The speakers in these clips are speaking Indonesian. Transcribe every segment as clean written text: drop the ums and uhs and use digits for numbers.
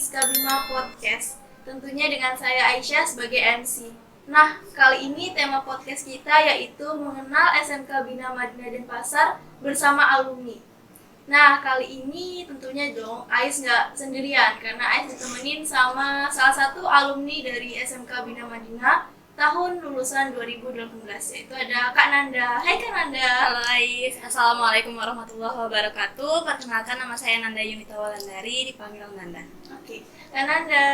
Skabima Podcast. Tentunya dengan saya Aisyah sebagai MC. Nah, kali ini tema podcast kita yaitu mengenal SMK Bina Madinah Denpasar bersama alumni. Nah, kali ini tentunya dong Ais nggak sendirian karena Ais ditemenin sama salah satu alumni dari SMK Bina Madinah tahun lulusan 2018, yaitu ada Kak Nanda. Hai Kak Nanda. Halo Ais, Assalamualaikum warahmatullahi wabarakatuh. Perkenalkan, nama saya Nanda Yunita Walandari, dipanggil Nanda. Oke, Kak Nanda.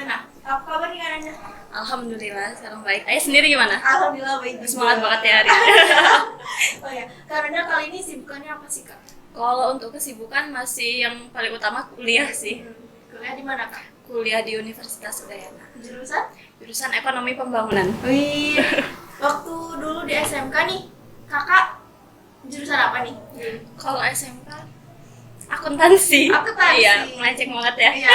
Nah, apa kabar nih Kak Nanda? Alhamdulillah, sekarang baik. Ais sendiri gimana? Alhamdulillah baik juga. Semangat banget ya hari ini. Oh ya, Kak Nanda kali ini sibukannya apa sih Kak? Kalau untuk kesibukan masih yang paling utama kuliah sih. Kuliah di mana Kak? Kuliah di Universitas Udayana. Jurusan Ekonomi Pembangunan. Wih, waktu dulu di SMK nih, kakak jurusan apa nih? Kalau SMK akuntansi. Akuntansi. Iya, melenceng banget ya. Iya.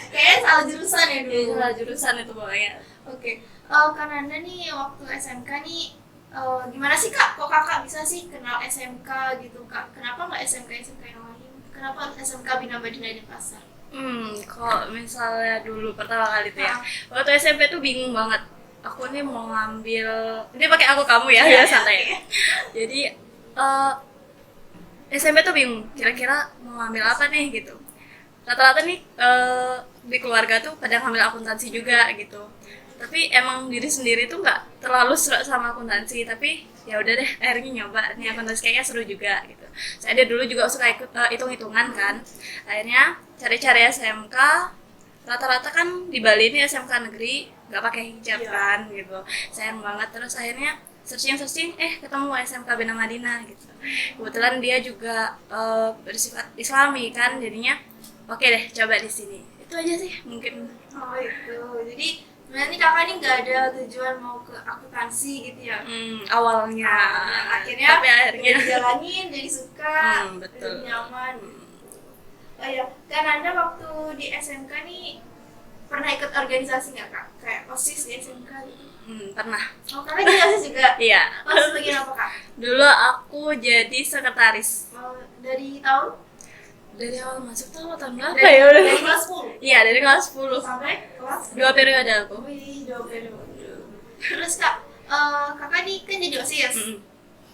Kayaknya salah jurusan ya dulu. Iya, salah jurusan itu pokoknya. Oke, Kak Nanda nih waktu SMK nih, gimana sih Kak? Kok kakak bisa sih kenal SMK gitu Kak? Kenapa nggak SMK yang lain? Kenapa SMK Bina Madinah Denpasar? Kalau misalnya dulu pertama kali tuh ya, waktu SMP tuh bingung banget. Aku nih mau ngambil, ini pakai aku kamu ya, ya santai. Jadi SMP tuh bingung, kira-kira mau ngambil apa nih gitu. Rata-rata nih di keluarga tuh pada ngambil akuntansi juga gitu. Tapi emang diri sendiri tuh nggak terlalu serak sama akuntansi, tapi ya udah deh akhirnya nyoba nih akuntansi, kayaknya seru juga gitu. Saya dulu juga suka ikut hitung-hitungan kan. Akhirnya cari-cari SMK, rata-rata kan di Bali ini SMK negeri nggak pakai hijab kan gitu. Sayang banget, terus akhirnya searching ketemu SMK Bina Madinah gitu. Kebetulan dia juga bersifat Islami kan, jadinya oke deh coba di sini. Itu aja sih mungkin. Oh itu, jadi sebenarnya kakak ini nggak ada tujuan mau ke akuntansi gitu ya? Awalnya. Akhirnya tapi akhirnya dijalanin, jadi suka, betul. jadi nyaman. Oh ya, Kak Nanda waktu di SMK nih pernah ikut organisasi nggak Kak? Kayak OSIS di SMK gitu? Pernah. Oh, kakak jadi OSIS juga? Iya. OSIS bagian apa Kak? Dulu aku jadi sekretaris. Dari tahun? Dari awal masuk tuh tahun berapa Dari, ya udah? dari kelas 10? Iya, dari kelas 10 Sampai kelas? 2 periode aku. Wih, 2 periode. Terus Kak, kakak nih kan jadi OSIS.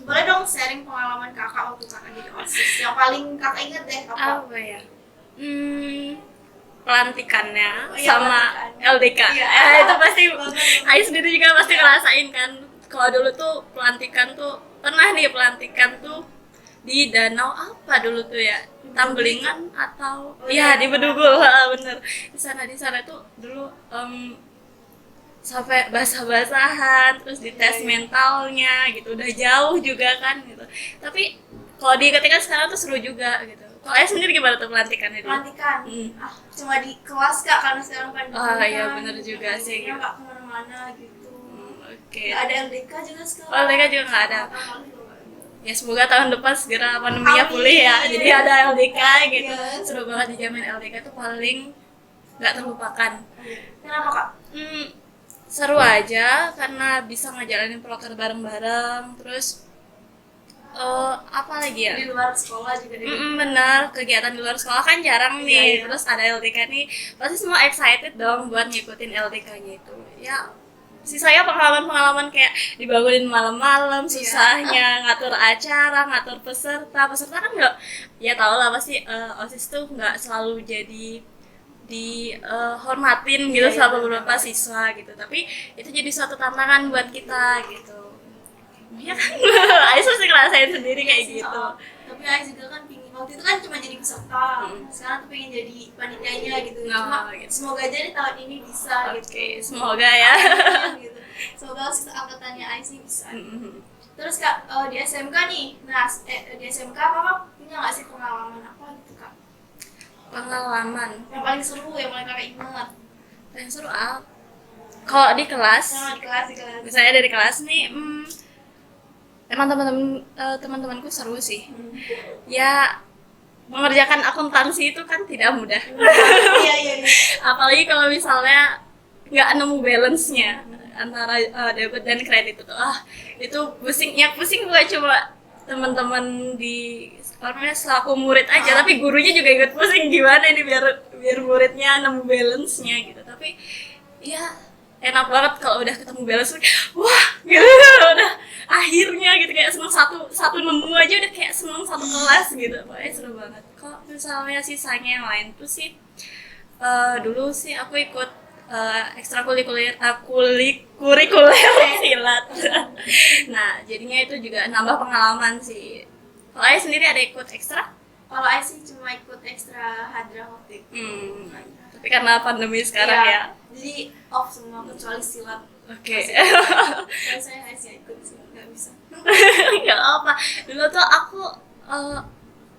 Boleh dong sharing pengalaman kakak waktu kakak jadi OSIS yang paling kakak inget deh apa? Apa ya? Pelantikannya Iya, sama pelantikan. LDK. Iya. Itu pasti Banget. Ai sendiri juga pasti ngerasain kan. Kalau dulu tuh pelantikan tuh pernah nih pelantikan tuh di danau apa dulu tuh ya? Tambelingan atau iya di Bedugul, bener. Di sana tuh dulu sampai basah-basahan, terus dites mentalnya gitu, udah jauh juga kan gitu. Tapi kalau diingat-ingat sekarang tuh seru juga gitu. Kalau Ayah sendiri gimana tuh pelantikannya dulu? Pelantikan? Cuma di kelas Kak, karena sekarang pandemi Oh kan. iya bener juga sih. Jadinya nggak kemana-mana gitu. Oke. Nggak ada LDK juga sekarang. Oh, LDK juga nggak ada. Tahun lalu juga nggak ada. Ya semoga tahun depan segera pandeminya pulih ya. Amin. Jadi ada LDK gitu. Iya. Seru banget, dijamin LDK tuh paling nggak terlupakan. Kenapa Kak? Seru aja karena bisa ngejalanin proker bareng-bareng, terus apa lagi ya? Di luar sekolah juga deh. Benar, kegiatan di luar sekolah kan jarang nih. Iya. Terus ada LDK nih, pasti semua excited dong buat ngikutin LDK-nya itu. Ya, sisanya pengalaman-pengalaman kayak dibangunin malam-malam, susahnya ngatur acara, ngatur peserta kan nggak, ya tau lah pasti OSIS tuh nggak selalu jadi dihormatin gitu sama beberapa siswa gitu, tapi itu jadi suatu tantangan buat kita gitu. Ya kan, Ais pasti ngerasain sendiri kayak gitu. Tapi Ais juga kan pingin, waktu itu kan cuma jadi peserta, sekarang tuh pengen jadi panitianya gitu. Cuma gitu. semoga aja di tahun ini bisa gitu. Oke, semoga ya. Gitu. Semoga sisa angkatannya Ais ini bisa. Terus Kak, di SMK nih, nah di SMK kakak punya nggak sih pengalaman apa gitu Kak? Pengalaman Yang paling seru, yang paling kakak ingat? yang seru kalau di kelas, Nah, di kelas. misalnya dari kelas nih, emang teman-temanku seru sih. Ya mengerjakan akuntansi itu kan tidak mudah. Iya. Apalagi kalau misalnya nggak nemu balance-nya antara debit dan kredit itu pusing. Yang pusing bukan cuma teman-teman di selaku murid aja, tapi gurunya juga ikut pusing gimana ini biar biar muridnya nemu balance-nya gitu. Tapi ya enak banget kalau udah ketemu balance, wah gitu, udah akhirnya gitu, kayak seneng satu nemu aja udah kayak seneng satu kelas gitu. Pokoknya seru banget. Kalau misalnya sisanya yang lain tuh sih, dulu sih aku ikut ekstrakurikuler silat. Nah jadinya itu juga nambah pengalaman sih. Kalau Ayah sendiri ada ikut ekstra? Kalau Ais sih cuma ikut ekstra hadra waktu itu. Tapi karena pandemi sekarang Iya, ya. jadi off semua kecuali silat. Oke. Kalau saya Ais ya ikut silat, nggak bisa. Gak apa. Dulu tuh aku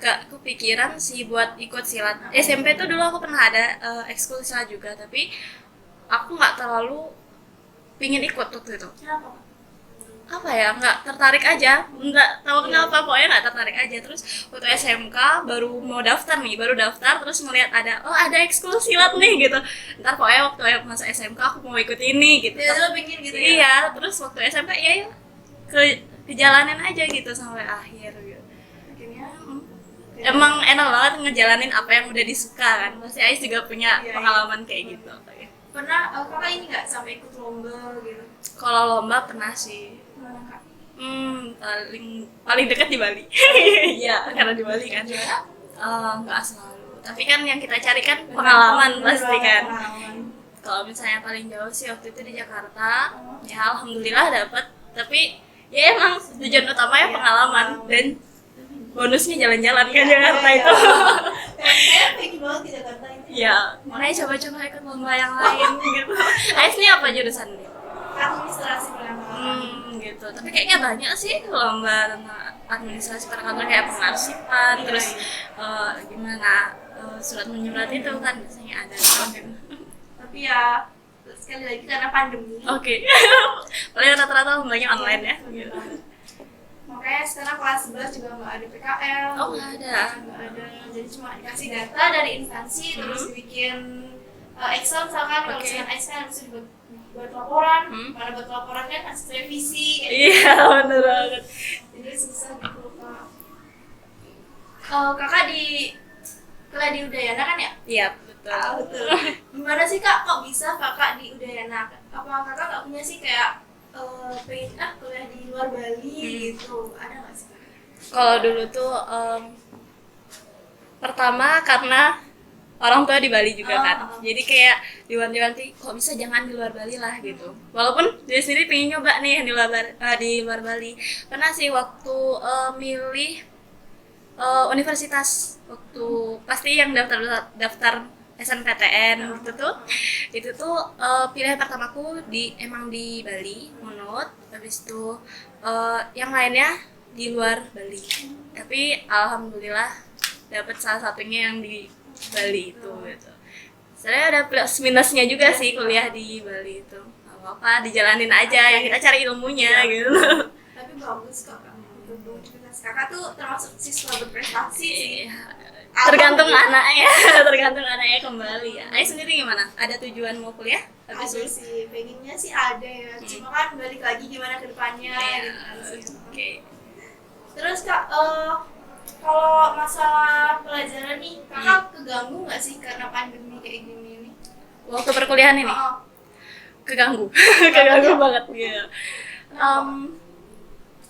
gak kepikiran sih buat ikut silat. SMP tuh dulu aku pernah ada ekskul silat juga, tapi aku nggak terlalu pingin ikut waktu itu. Kenapa? Apa ya, nggak tertarik aja, nggak tahu kenapa, pokoknya nggak tertarik aja. Terus waktu SMK baru mau daftar nih, terus ngeliat ada ekskul silat nih gitu. Ntar pokoknya waktu masa SMK aku mau ikut ini gitu. Ya, lo pingin gitu ya? Iya, terus waktu SMP ya kejalanin aja gitu sampai akhir gitu. Akhirnya Emang enak banget ngejalanin apa yang udah disuka kan. Pasti Ais juga punya Iya, pengalaman kayak gitu. pernah kakak ini nggak sampai ikut lomba gitu? Kalau lomba pernah sih. Mana kak? Paling dekat di Bali. Iya, karena di Bali kan. Nggak selalu. Tapi kan yang kita cari kan pengalaman pasti kan. Pengalaman. Kalau misalnya paling jauh sih waktu itu di Jakarta, ya alhamdulillah dapet. Tapi ya emang tujuan utamanya pengalaman dan bonusnya jalan-jalan kan Jakarta itu. Saya pengen banget ke Jakarta itu. Ya, makanya coba-coba ikut lomba yang lain gitu. Ais ini apa jurusannya? Administrasi perkantoran. Gitu. Tapi kayaknya banyak sih lomba tentang administrasi perkantoran, kayak pengarsipan, terus gimana surat menyurat itu kan biasanya ada kan. Tapi ya sekali lagi karena pandemi. Oke. Paling rata-rata lombanya online ya. Gitu. Makanya sekarang kelas 11 juga nggak ada PKL. Oh, nggak ada. Nggak ada. Jadi cuma dikasih data dari instansi, terus dibikin Excel misalkan. Kalau misalkan Excel harus buat laporan, mana buat laporan kan harus revisi. Iya, bener banget. Jadi susah gitu kak. Kakak kuliah di Udayana kan ya? Iya, betul. Betul. Gimana sih kak, kok bisa kakak di Udayana? Apa kakak nggak punya sih kayak pengen kuliah di luar Bali gitu? Ada nggak sih kak? Kalau dulu tuh pertama karena orang tua di Bali juga kan, jadi kayak diwanti-wanti kok bisa jangan di luar Bali lah gitu. Walaupun dia sendiri pengen nyoba nih yang di luar Bali. Pernah sih waktu milih universitas, waktu pasti yang daftar SNPTN itu tuh pilihan pertamaku emang di Bali, Munut. Habis itu yang lainnya di luar Bali. Tapi alhamdulillah dapat salah satunya yang di Bali itu gitu. Sebenarnya ada plus minusnya juga sih kuliah di Bali itu. Gak apa-apa, dijalanin aja, yang kita cari ilmunya gitu. Tapi bagus kok kak. Kakak tuh termasuk siswa berprestasi sih. Tergantung anaknya kembali ya. Ayah sendiri gimana? Ada tujuan mau kuliah? Ada sih, pengennya sih ada ya. Cuma kan balik lagi gimana ke depannya gitu kan sih. Oke. Terus kak, kalau masalah pelajaran nih, kakak keganggu nggak sih karena pandemi kayak gini nih? Waktu perkuliahan ini? Keganggu banget gitu.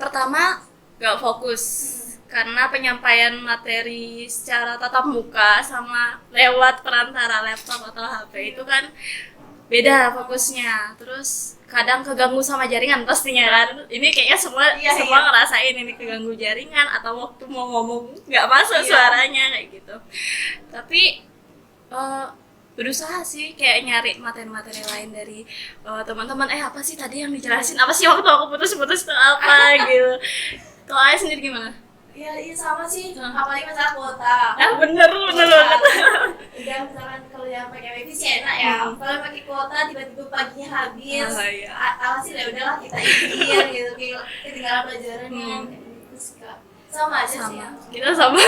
Pertama, gak fokus karena penyampaian materi secara tatap muka sama lewat perantara laptop atau HP itu kan beda fokusnya. Terus kadang keganggu sama jaringan pastinya kan. Ini kayaknya semua ngerasain ini, keganggu jaringan atau waktu mau ngomong nggak masuk suaranya kayak gitu. Tapi berusaha sih kayak nyari materi-materi lain dari teman-teman. Apa sih tadi yang dijelasin? Apa sih waktu aku putus-putus itu apa gitu. Kalau Ayah sendiri gimana? Iya sama sih, apalagi masalah kuota. Bener banget. Udah misalkan kalau yang pakai wifi sih enak ya. Kalau pakai kuota tiba-tiba paginya habis. Alhasil ya udahlah kita izin gitu, kayak ketinggalan pelajarannya. Terus sama aja sih. Kita sama.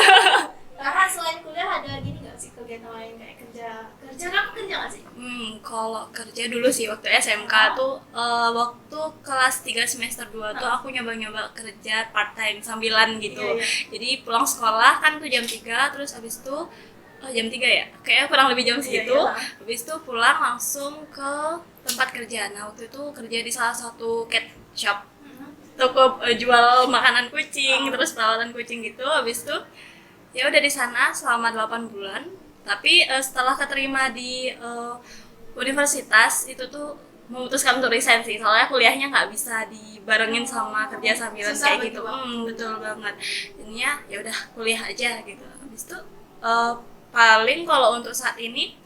Karena selain kuliah ada gini nggak sih kegiatan lain kayak kerja kamu kerja nggak sih? Kalau kerja dulu sih waktu SMK tuh waktu kelas 3 semester 2 tuh aku nyoba kerja part time sambilan gitu. Jadi pulang sekolah kan tuh jam 3, terus abis itu jam 3 ya, kayaknya kurang lebih jam segitu. iya. Habis itu pulang langsung ke tempat kerja. Nah waktu itu kerja di salah satu cat shop, toko jual makanan kucing, terus perawatan kucing gitu. Habis itu ya udah di sana selama 8 bulan. Tapi setelah keterima di universitas itu tuh memutuskan untuk resign sih, soalnya kuliahnya nggak bisa dibarengin sama kerja sambilan Susah kayak gitu. Betul banget. Jadinya ya udah kuliah aja gitu. Habis itu paling kalau untuk saat ini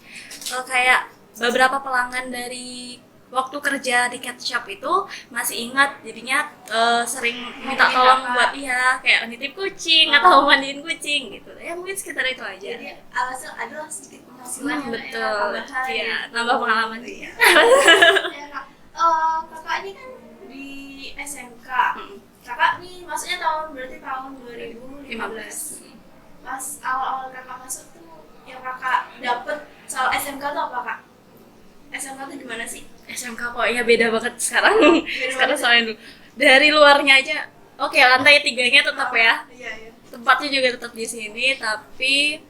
kayak beberapa pelanggan dari waktu kerja di cat shop itu masih ingat, jadinya sering minta tolong buat kayak nitip kucing atau mandiin kucing gitu ya, mungkin sekitar itu aja. Jadi alasan adalah sedikit penghasilan Betul, iya, nambah pengalaman sih ya. Ya, Kak. Kakak ini kan di SMK. Kakak nih maksudnya berarti tahun 2015. Pas awal-awal kakak masuk tuh yang kakak dapet soal SMK tuh apa, Kak? SMK tuh gimana sih? SMK kok ya beda banget sekarang. Sekarang soalnya dulu dari luarnya aja oke, lantai 3-nya tetap ya, Iya. tempatnya juga tetap di sini, tapi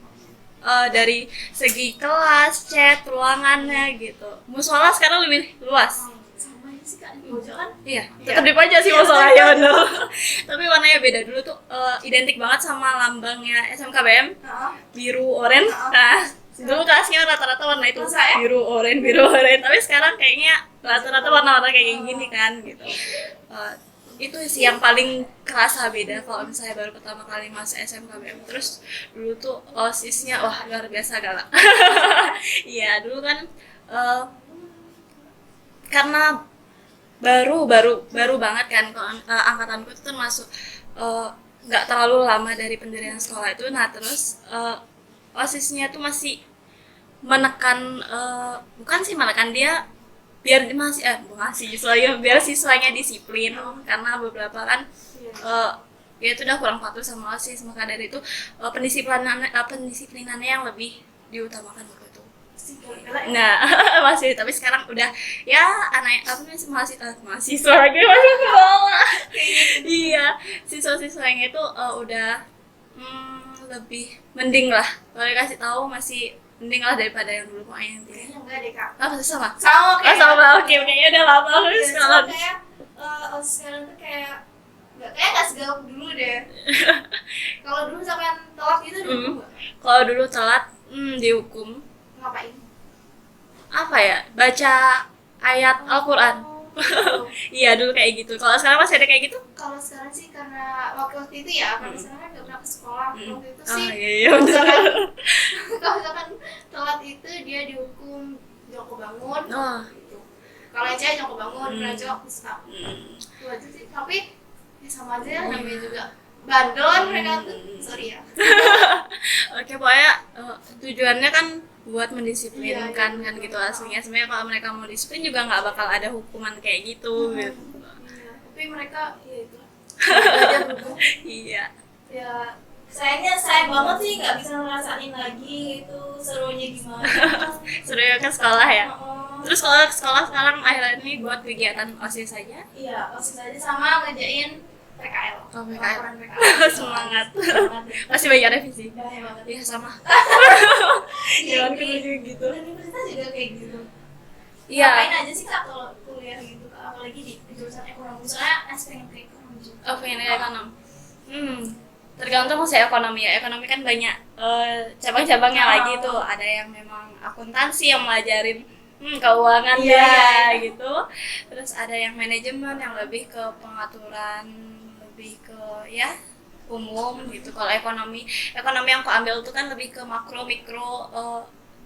dari segi kelas, chat, ruangannya gitu, musola sekarang lebih luas. Sama aja sih, Kak, di pojok kan? Iya, tetap di pojok sih musolanya bener. Tapi warnanya beda. Dulu tuh identik banget sama lambangnya SMKBM, biru oranye. Nah, dulu kelasnya rata-rata warna itu, biru oranye. Tapi sekarang kayaknya rata-rata warna-warna kayak gini kan gitu. Itu sih yang paling kerasa beda kalau misalnya baru pertama kali masuk SMKBM. Terus dulu tuh OSIS-nya wah luar biasa galak. Iya, dulu kan karena baru banget kan, angkatanku itu termasuk nggak terlalu lama dari pendirian sekolah itu. Nah terus OSIS-nya tuh masih menekan, bukan sih menekan, dia biar biar siswanya disiplin, karena beberapa kan dia itu udah kurang patuh sama OSIS, maka dari itu pendisiplinannya yang lebih diutamakan waktu itu. Nah masih, tapi sekarang udah ya anak mahasiswa lagi masih ke bawah. Iya, siswa-siswanya itu udah lebih mending lah, kalau dikasih tahu masih mending lah daripada yang dulu makanya yang Kayaknya enggak deh, Kak. sama Sama oke kayaknya udah lama terus sekarang kayak sekarang tuh kayak nggak segalak dulu deh. Kalau dulu sampai telat gitu dihukum nggak? kalau dulu telat dihukum Ngapain? apa ya, baca ayat Al-Quran. Iya dulu kayak gitu. Kalau sekarang masih ada kayak gitu? Kalau sekarang sih karena waktu itu ya, kalau sekarang kan nggak pernah ke sekolah. Waktu itu sih iya betul. kalau misalkan telat itu dia dihukum jongkok bangun gitu. Kalau yang cewek jongkok bangun, kalau cowok stop. Itu aja sih. Tapi ya sama aja ya, namanya juga bandel mereka tuh. Sorry ya. Oke, pokoknya tujuannya kan buat mendisiplinkan kan gitu aslinya. Sebenarnya kalau mereka mau disiplin juga nggak bakal ada hukuman kayak gitu. Gitu. Iya. Tapi mereka ya itu belajar berubah. Iya. Ya sayang banget sih nggak bisa ngerasain lagi itu serunya gimana. Seru ya ke sekolah ya. Oh, Terus kalau ke sekolah sekarang akhirnya ini buat kegiatan OSIS saja? iya, OSIS aja sama ngerjain PKL. Oh, PKL. Laporan PKL. Semangat. Semangat. Masih banyak revisi. Bahaya banget. Iya sama. Iya, Jangan kayak gitu. Universitas juga kayak gitu. Iya. Ngapain aja sih, Kak, kalau kuliah gitu, Kak? Apalagi di jurusan ekonomi. Soalnya pengen ke ekonomi juga. Oh, pengen ekonomi. Tergantung sih ekonomi ya. Ekonomi kan banyak cabang-cabangnya lagi tuh. Ada yang memang akuntansi yang melajarin keuangan gitu. Terus ada yang manajemen yang lebih ke pengaturan, lebih ke ya umum gitu. Kalau ekonomi yang aku ambil itu kan lebih ke makro mikro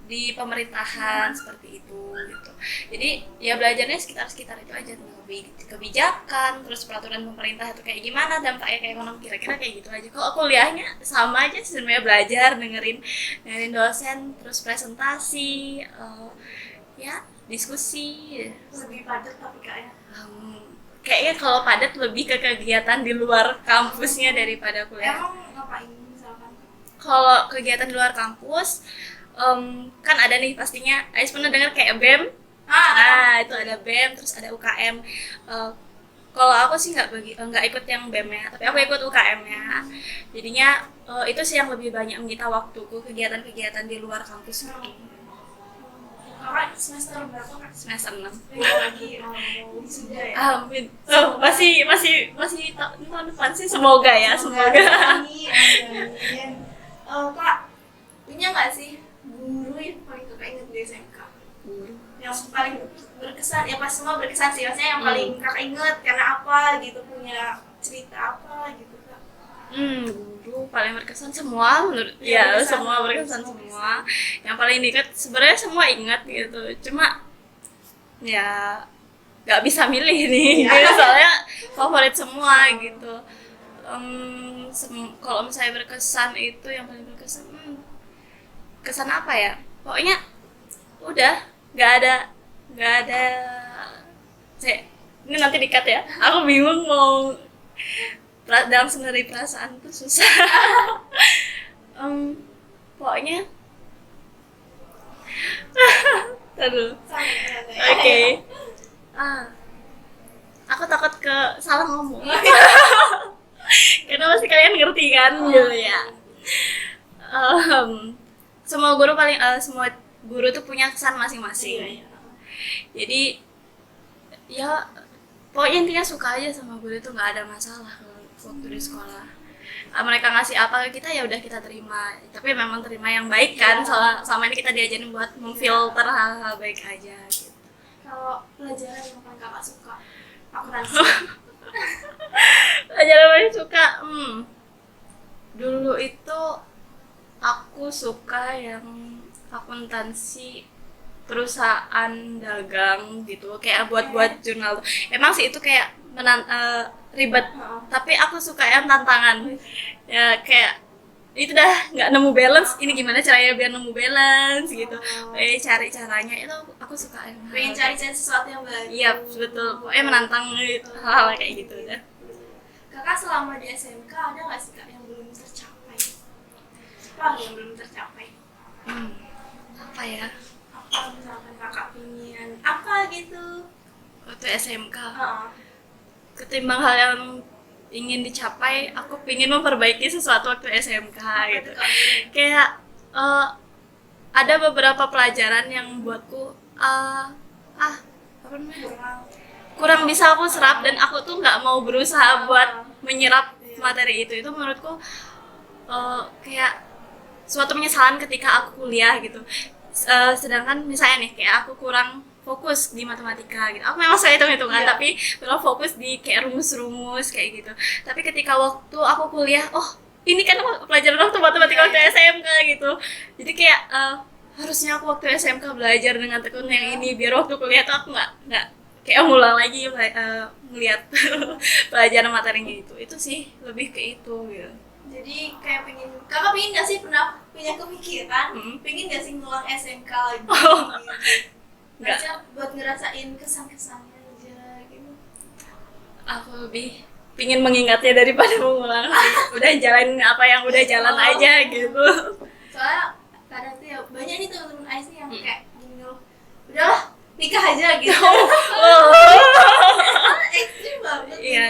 di pemerintahan seperti itu gitu. Jadi ya belajarnya sekitar itu aja, lebih kebijakan, terus peraturan pemerintah itu kayak gimana, dampaknya ke ekonomi, kira-kira kayak gitu aja. Kalau kuliahnya sama aja sebenarnya, belajar dengerin dosen, terus presentasi, ya diskusi. Lebih padat tapi kayaknya. Kayaknya kalau padat lebih ke kegiatan di luar kampusnya daripada kuliah. Emang ngapain misalkan? Kalau kegiatan di luar kampus kan ada nih pastinya, Ais pernah dengar kayak BEM. Nah itu ada BEM, terus ada UKM Kalau aku sih nggak ikut yang BEM-nya, tapi aku ikut UKM-nya. Jadinya itu sih yang lebih banyak menyita waktuku, kegiatan-kegiatan di luar kampus. Kakak semester berapa Kak? Semester 6. Lagi sudah ya. Amin. Masih tahun depan sih, semoga ya, semoga. Amin. Kak, punya nggak sih guru yang paling kakak ingat di SMK? Guru. Yang paling berkesan, ya pas semua berkesan sih, maksudnya yang paling kakak ingat karena apa gitu, punya cerita apa gitu Kak? Guru paling berkesan semua menurut ya, semua berkesan semua. Yang paling diingat sebenarnya semua ingat gitu, cuma ya nggak bisa milih nih gitu, soalnya favorit semua gitu. Kalau misalnya berkesan itu yang paling berkesan, kesan apa ya, pokoknya udah nggak ada ini nanti dikat ya, aku bingung mau dalam sendiri perasaan tuh susah. Pokoknya terus oke. Aku takut salah ngomong. Karena pasti kalian ngerti kan gitu ya. Semua guru tuh punya kesan masing-masing. Jadi ya pokoknya intinya suka aja sama guru itu, nggak ada masalah waktu di sekolah. Mereka ngasih apa ke kita ya udah kita terima, tapi memang terima yang baik kan. Selama ini kita diajarin buat memfilter hal-hal baik aja gitu. Kalau pelajaran yang paling kakak suka akuntansi? Pelajaran paling suka, dulu itu aku suka yang akuntansi perusahaan dagang gitu, kayak buat jurnal. Emang sih itu kayak ribet, tapi aku suka yang tantangan ya, kayak itu dah nggak nemu balance, ini gimana caranya biar nemu balance gitu, cari caranya itu aku suka. Pengen cari sesuatu yang baru. Iya betul, pokoknya menantang hal-hal kayak gitu dah. Kakak selama di SMK ada nggak sih Kak yang belum tercapai? Apa yang belum tercapai? Apa ya? Apa misalkan kakak pingin apa gitu Waktu SMK, ketimbang hal yang ingin dicapai, aku pingin memperbaiki sesuatu waktu SMK gitu. Kayak ada beberapa pelajaran yang buatku kurang bisa aku serap, dan aku tuh nggak mau berusaha buat menyerap materi itu. Itu menurutku kayak suatu penyesalan ketika aku kuliah gitu. Sedangkan misalnya nih kayak aku kurang fokus di matematika gitu, aku memang saya hitung-hitungan, tapi belum fokus di kayak rumus-rumus kayak gitu. Tapi ketika waktu aku kuliah, ini kan pelajaran waktu matematika waktu SMK gitu, jadi kayak harusnya aku waktu SMK belajar dengan tekun yang ini, biar waktu kuliah tuh aku nggak kayak ngulang lagi melihat pelajaran materinya itu sih, lebih ke itu gitu. Jadi kayak kakak pengen nggak sih, pernah punya kepikiran pengen nggak sih ngulang SMK lagi gitu? Nggak, buat ngerasain kesan-kesannya aja gitu. Aku lebih pingin mengingatnya daripada mengulang sih. Udah jalanin apa yang udah jalan aja gitu. Soalnya kadang tuh ya banyak nih teman-teman Ais nih yang kayak gini loh, udahlah nikah aja gitu. Ekstrim banget. Iya.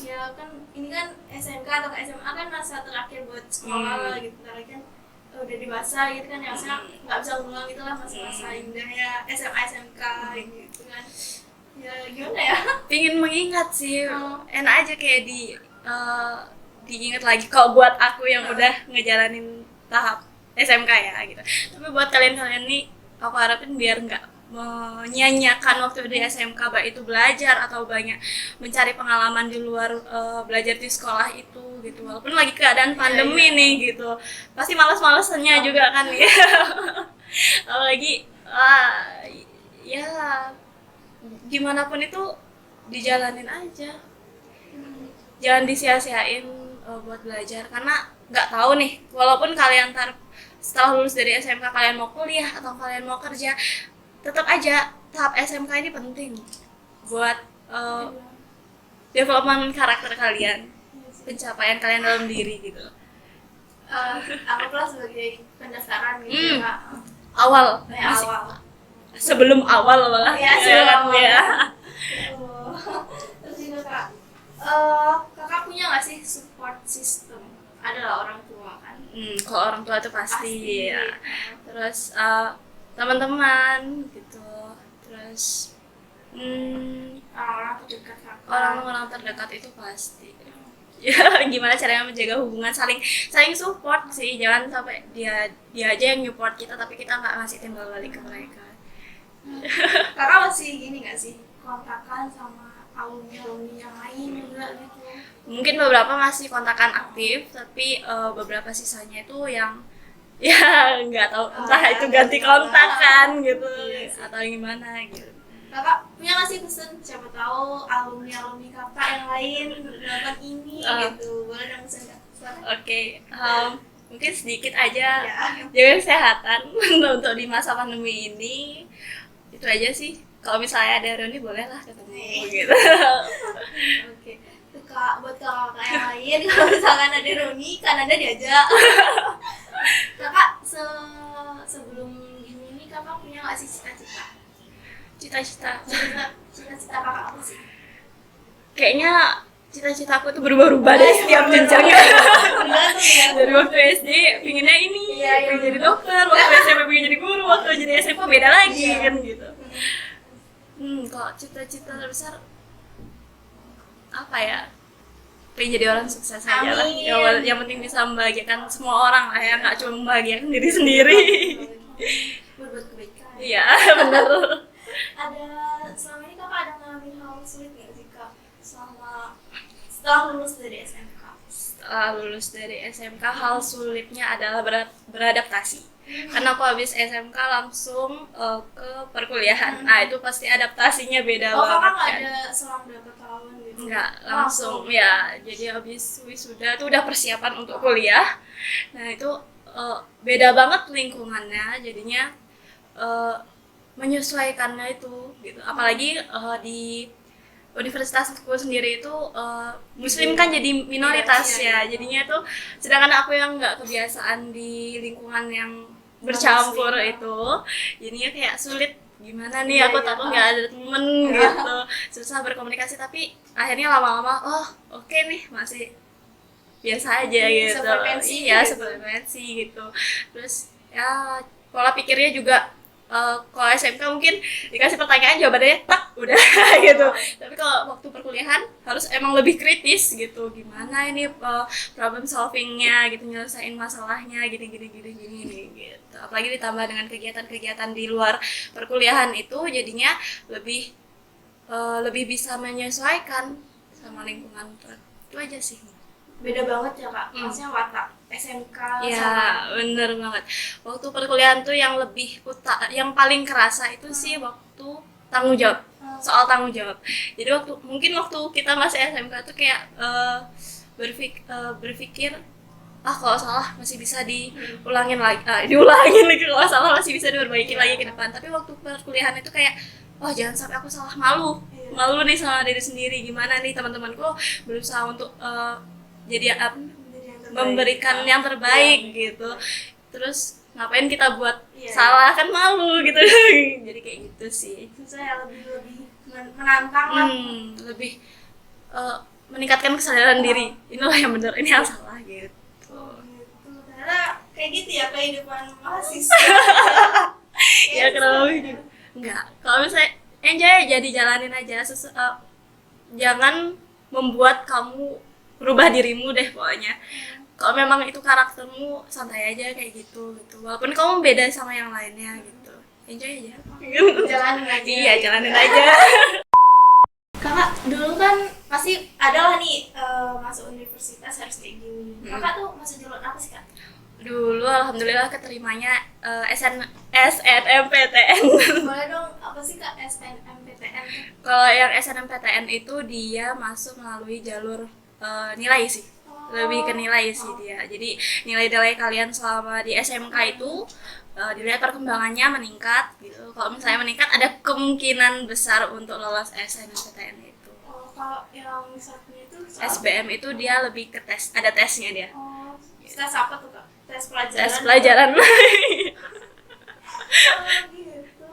Ya kan ini kan SMK atau SMA kan masa terakhir buat sekolah gitu, karena kan udah dewasa gitu kan, ya maksudnya nggak bisa ngulang gitu lah masa-masa indahnya SMA SMK gitu kan. Ya gimana ya? Pingin mengingat sih, enak aja kayak diingat lagi. Kalau buat aku yang udah ngejalanin tahap SMK ya gitu. Tapi buat kalian nih, aku harapin biar nggak menyanyiakan waktu di SMK, baik itu belajar atau banyak mencari pengalaman di luar belajar di sekolah itu gitu. Walaupun lagi keadaan pandemi nih gitu, pasti malas-malasannya juga kan ya. Apalagi ya gimana pun itu dijalanin aja, jangan disia-siain buat belajar, karena nggak tahu nih, walaupun kalian setelah lulus dari SMK kalian mau kuliah atau kalian mau kerja, tetap aja tahap SMK ini penting buat development karakter kalian, pencapaian kalian dalam diri gitu. Anggaplah sebagai pendaftaran gitu Kak. Awal. Awal. Sebelum awal malah. Ya, sebelum awal. Ya. Terus juga Kakak punya nggak sih support system? Adalah orang tua kan? Kalau orang tua tuh pasti, Pasti. ya. Terus teman-teman gitu. Terus Orang-orang terdekat kakak. orang-orang terdekat itu pasti. Ya, gimana caranya menjaga hubungan, saling saling support sih. Jangan sampai dia aja yang support kita tapi kita nggak ngasih timbal balik ke mereka. Kakak masih gini nggak sih kontakan sama alumni yang lain juga gitu? Mungkin beberapa masih kontakan aktif, tapi beberapa sisanya itu yang ya nggak tahu, entah itu ganti kontakan gitu atau gimana gitu. Kakak punya nggak sih pesan, siapa tahu alumni kakak yang lain nonton ini gitu, boleh dong pesan nggak? Oke, mungkin sedikit aja Ya. jaga kesehatan untuk di masa pandemi ini. Itu aja sih. Kalau misalnya ada reuni boleh lah ketemu gitu. Oke. Tuh kak, buat kakak yang lain kalau misalkan ada reuni kan ada diajak. Kakak sebelum ini kakak punya nggak sih cita-cita? Cita-cita. Cita-cita kakak apa sih? Kayaknya cita-citaku tuh berubah-ubah deh setiap jenjangnya. Tergantung ya. Dari waktu SD pinginnya ini, Iya, pengen jadi dokter, waktu SMP pengen jadi guru, waktu jadi SMA beda lagi kan gitu. Kalau cita-cita terbesar apa ya? Pengen jadi orang sukses aja lah. Amin. Yang penting bisa membahagiakan semua orang lah ya, nggak cuma membahagiakan diri sendiri. Berbuat kebaikan. Iya, benar. Ada selama ini kakak ada ngalamin hal sulit nggak sih kak setelah lulus dari SMK? Setelah lulus dari SMK, hal sulitnya adalah beradaptasi. Karena aku habis SMK langsung ke perkuliahan. Nah, itu pasti adaptasinya beda Oh, banget kakak nggak kan. ada selang berapa tahun gitu? Enggak, langsung ya. Jadi habis wisuda itu udah persiapan untuk kuliah. Nah, itu beda banget lingkungannya, jadinya menyesuaikannya itu gitu. Apalagi di universitasku sendiri itu muslim kan jadi minoritas ya. Jadinya tuh sedangkan aku yang nggak kebiasaan di lingkungan yang bercampur itu, jadinya kayak sulit gimana nih, aku takut nggak ada temen gitu, susah berkomunikasi. Tapi akhirnya lama-lama oke nih, masih biasa aja gitu. Sefrekuensi Iya, gitu. sefrekuensi gitu. Terus ya pola pikirnya juga kalau SMK mungkin dikasih pertanyaan jawabannya tak udah gitu. Tapi kalau waktu perkuliahan harus emang lebih kritis gitu, gimana ini problem solvingnya gitu, nyelesain masalahnya gini gitu. Apalagi ditambah dengan kegiatan-kegiatan di luar perkuliahan itu, jadinya lebih bisa menyesuaikan sama lingkungan. Itu aja sih. Beda banget ya kak, maksudnya watak SMK Ya, sama bener banget. Waktu perkuliahan tuh yang paling kerasa itu sih waktu tanggung jawab, soal tanggung jawab. Jadi waktu kita masih SMK tuh kayak berpikir kalau salah masih bisa diulangin lagi, kalau salah masih bisa diperbaiki lagi ke depan. Tapi waktu perkuliahan itu kayak jangan sampai aku salah, malu nih sama diri sendiri. Gimana nih teman-temanku berusaha untuk jadi memberikan yang terbaik gitu, terus ngapain kita buat salah, kan malu gitu. Jadi kayak gitu sih. saya lebih menantang lah. Lebih meningkatkan kesadaran diri, inilah yang benar, ini yang salah gitu. Gitu. Ternyata kayak gitu ya kehidupan mahasiswa. Ya kenapa gitu? Enggak, kalau misalnya enjoy aja, dijalanin aja. Jangan membuat kamu berubah dirimu deh pokoknya. Kalau memang itu karaktermu, santai aja kayak gitu. Walaupun kamu beda sama yang lainnya gitu, enjoy aja. Jalanin aja. Iya, jalanin aja. Kakak dulu kan masih ada lah nih masuk universitas harus kayak gini. Kakak tuh masuk jalur apa sih kak? Dulu alhamdulillah keterimanya SNMPTN. Boleh dong, apa sih kak SNMPTN? Kalau yang SNMPTN itu dia masuk melalui jalur nilai sih, lebih ke nilai sih dia. Jadi nilai-nilai kalian selama di SMK itu dilihat perkembangannya meningkat gitu. Kalau misalnya meningkat, ada kemungkinan besar untuk lolos SNMPTN itu. Kalau yang satunya itu SBM itu dia lebih ke tes, ada tesnya dia. Tes apa tuh kak? Tes pelajaran? Tes pelajaran. Gitu.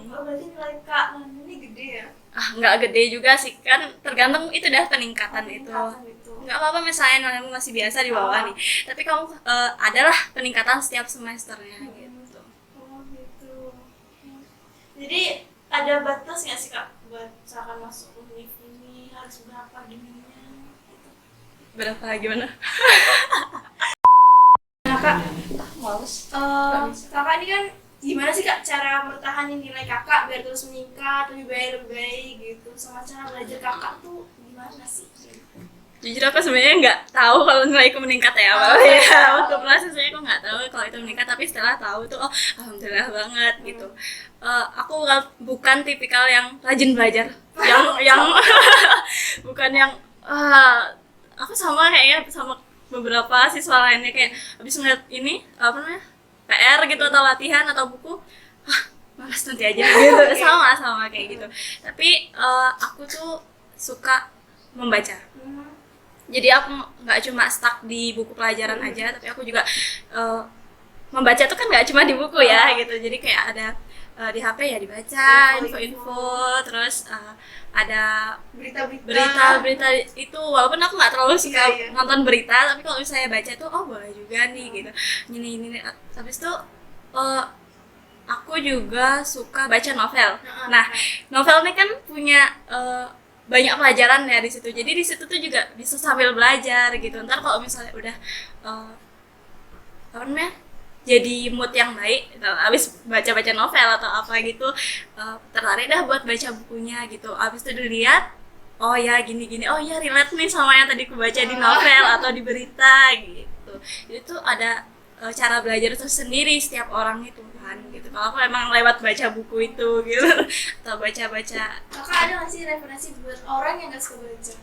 Berarti nilai kak ini gede ya? ya? Nggak gede juga sih, kan tergantung itu dah peningkatan itu. Gitu. Nggak apa-apa misalnya nilaimu masih biasa di bawah nih, tapi kamu adalah peningkatan setiap semesternya gitu. Oh gitu. Jadi ada batas nggak sih Kak buat misalkan masuk univ ini harus berapa gininya gitu? Berapa gimana? Nah Kak, Males. Kakak ini kan gimana sih Kak cara bertahanin nilai Kakak biar terus meningkat lebih baik gitu, sama cara belajar Kakak tuh gimana sih? Jujur aku sebenarnya nggak tahu kalau nilaiku meningkat ya, waktu prosesnya aku nggak tahu kalau itu meningkat, tapi setelah tahu tuh alhamdulillah banget gitu. Aku bukan tipikal yang rajin belajar, yang bukan yang aku sama kayaknya sama beberapa siswa lainnya, kayak habis ngeliat ini apa namanya PR gitu atau latihan atau buku, malas nanti aja gitu. sama kayak gitu. Tapi aku tuh suka membaca. Jadi aku nggak cuma stuck di buku pelajaran aja, tapi aku juga membaca tuh kan nggak cuma di buku ya gitu. Jadi kayak ada di HP ya dibaca info, terus ada berita itu, walaupun aku nggak terlalu suka nonton berita, tapi kalau misalnya baca tuh boleh juga nih gitu. Ini habis itu aku juga suka baca novel. Nah, novel ini kan punya banyak pelajaran ya di situ. Jadi di situ tuh juga bisa sambil belajar gitu. Ntar kalau misalnya udah apa namanya, jadi mood yang baik, abis baca novel atau apa gitu, tertarik dah buat baca bukunya gitu. Abis itu dilihat, oh ya gini, oh ya relate nih sama yang tadi aku baca di novel atau di berita gitu. Itu ada cara belajar tersendiri setiap orang itu kan gitu. Kalau aku emang lewat baca buku itu gitu atau baca. Kakak ada nggak sih referensi buat orang yang nggak suka baca?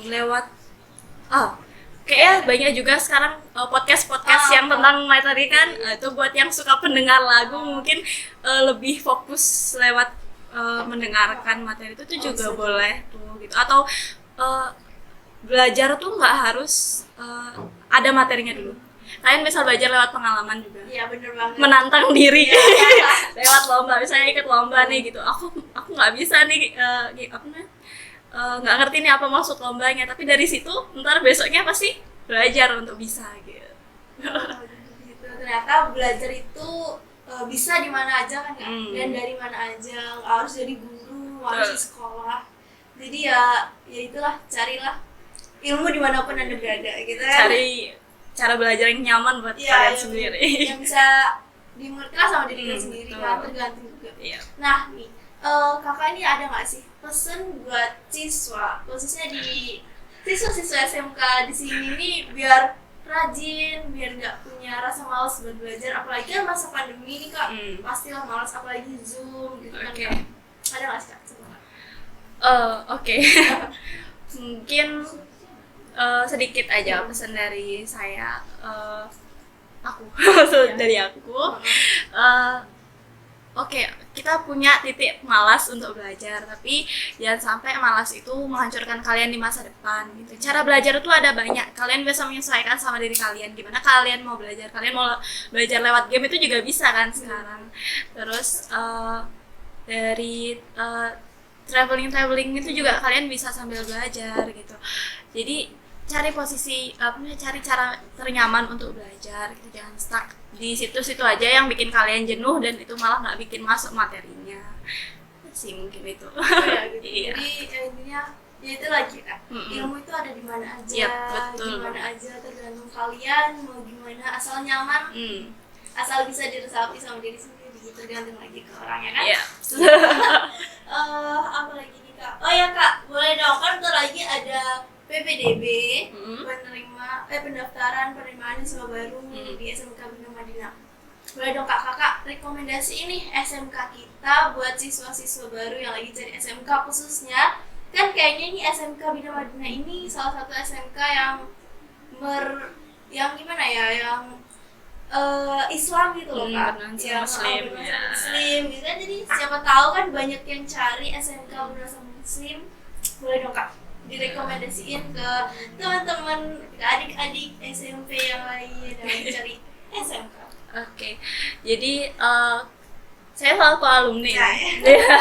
Lewat kayaknya banyak juga sekarang podcast yang tentang materi kan, itu buat yang suka pendengar lagu mungkin lebih fokus lewat mendengarkan materi itu tuh juga boleh tuh gitu. Atau belajar tuh nggak harus ada materinya dulu. Kalian bisa belajar lewat pengalaman juga. Iya bener banget. Menantang diri lewat lomba, misalnya ikut lomba nih gitu. Aku nggak bisa nih nggak ngerti nih apa maksud lombanya, tapi dari situ ntar besoknya pasti belajar untuk bisa gitu. Gitu. Ternyata belajar itu bisa di mana aja kan ya, dan dari mana aja, nggak harus jadi guru, nggak harus di sekolah. Jadi ya itulah, carilah ilmu dimanapun Anda berada gitu. Cari cara belajar yang nyaman buat kalian sendiri, yang bisa dimengerti lah sama diri kalian sendiri kan, tergantung juga. Nah nih, kakak ini ada nggak sih pesan buat siswa, khususnya di siswa SMK di sini nih, biar rajin, biar nggak punya rasa malas buat belajar, apalagi kan masa pandemi ini Kak, pastilah malas, apalagi Zoom gitu kan Kak. Ada nggak sih Kak? Oke. Mungkin sedikit aja pesan dari saya, dari aku. Oke, kita punya titik malas untuk belajar, tapi jangan sampai malas itu menghancurkan kalian di masa depan gitu. Cara belajar itu ada banyak, kalian bisa menyesuaikan sama diri kalian, gimana kalian mau belajar. Kalian mau belajar lewat game itu juga bisa kan sekarang. Terus dari traveling itu juga kalian bisa sambil belajar gitu. Jadi cari cara ternyaman untuk belajar gitu. Jangan stuck di situ-situ aja yang bikin kalian jenuh dan itu malah nggak bikin masuk materinya sih, mungkin itu. Gitu. Iya. Jadi intinya ya itu lagi Kak, ilmu itu ada di mana aja, gimana aja, tergantung kalian mau gimana, asal nyaman, asal bisa diresapi sama diri sendiri, tergantung lagi ke orangnya kan. Apa lagi nih Kak? Oh ya Kak, boleh dong, kan bentar lagi ada PPDB, pendaftaran penerimaan siswa baru di SMK Bina Madinah. Boleh dong kakak rekomendasi ini SMK kita buat siswa-siswa baru yang lagi cari SMK khususnya. Kan kayaknya ini SMK Bina Madinah ini salah satu SMK yang gimana ya, yang Islam gitu loh Kak, yang Muslim gitu kan. Jadi siapa tahu kan banyak yang cari SMK berasal Muslim. Boleh dong Kak direkomendasiin ke teman-teman, ke adik-adik SMP yang lain yang cari SMK. Oke. Jadi saya selaku alumni. Nah, Iya.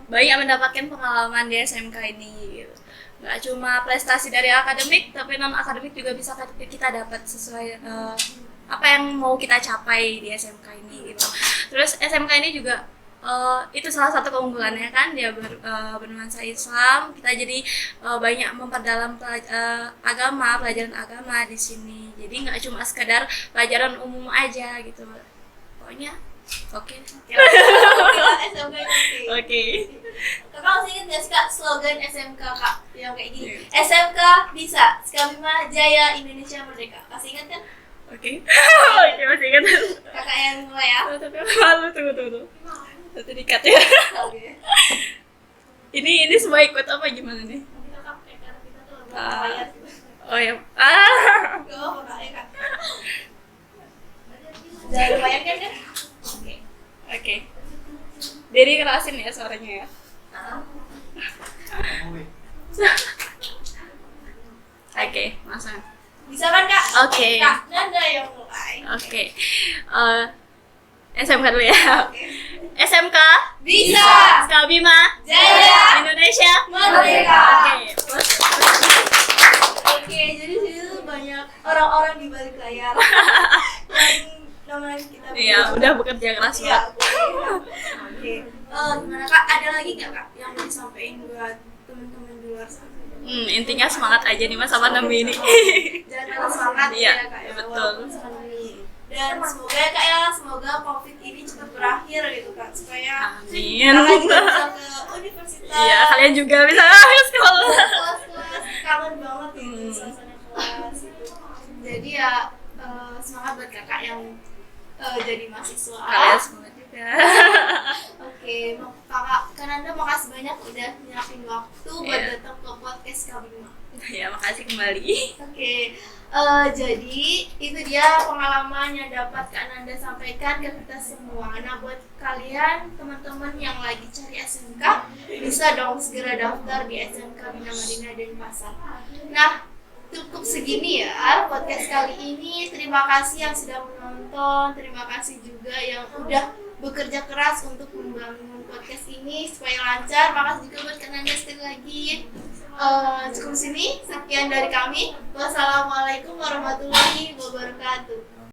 Banyak mendapatkan pengalaman di SMK ini gitu. Nggak cuma prestasi dari akademik, tapi non akademik juga bisa kita dapat sesuai apa yang mau kita capai di SMK ini gitu. Terus SMK ini juga itu salah satu keunggulannya kan, dia bernuansa Islam. Kita jadi banyak memperdalam pelajaran agama di sini. Jadi nggak cuma sekedar pelajaran umum aja gitu. Pokoknya oke. SMK ini. Oke. Kakak masih ingat nggak sih Kak slogan SMK Kak yang kayak gini? SMK bisa, Skabima Jaya Indonesia Merdeka. Masih ingat kan? Oke. Oke, masih ingat. Kakak yang mulai ya. Tapi malu, tunggu. Satu dikat ya. Oke. Ini semua ikut apa gimana nih? Nanti Kakak pakai karena kita tuh lebih Ah. bayar. Oh ya. Gak apa Kak ya Kak. Jangan lupakan kan kan? Oke. Oke. Jadi kerasin ya suaranya ya. Oke, masang. Bisa kan Kak? Oke. Kak Nanda yang mulai. Oke. SMK dulu ya. Oke. SMK Bisa. Skabima Jaya Indonesia Merdeka. Oke. Oke, jadi di situ banyak orang-orang di balik layar yang namanya kita. Iya, udah bekerja keras Iya. banget. Oke. Gimana Kak? Ada lagi nggak Kak yang mau disampaikan buat teman-teman di luar sana? Intinya semangat aja nih Mas sama pandemi ini. Jangan patah semangat Iya, ya Kak ya. betul. Walaupun pandemi. Dan semoga ya Kak ya, semoga COVID ini cepat berakhir gitu Kak, supaya Amin. Kakak juga bisa ke universitas. Iya, kalian juga bisa sekolah. Kelas-kelas kangen banget gitu suasana kelas gitu. Jadi ya semangat buat Kakak yang jadi mahasiswa. Kalian semua juga. Oke, Kakak Kananda makasih banyak udah nyiapin waktu buat Iya. datang ke podcast Kabima. Ya, makasih kembali. Oke, jadi itu dia pengalaman yang dapat Kak Nanda sampaikan ke kita semua. Nah, buat kalian teman-teman yang lagi cari SMK, bisa dong segera daftar di SMK Bina Madinah Denpasar. Nah, cukup segini ya podcast kali ini. Terima kasih yang sudah menonton, terima kasih juga yang udah bekerja keras untuk membangun podcast ini supaya lancar. Makasih juga buat Kak Nanda sekali lagi. Cukup sini, sekian dari kami. Wassalamualaikum warahmatullahi wabarakatuh.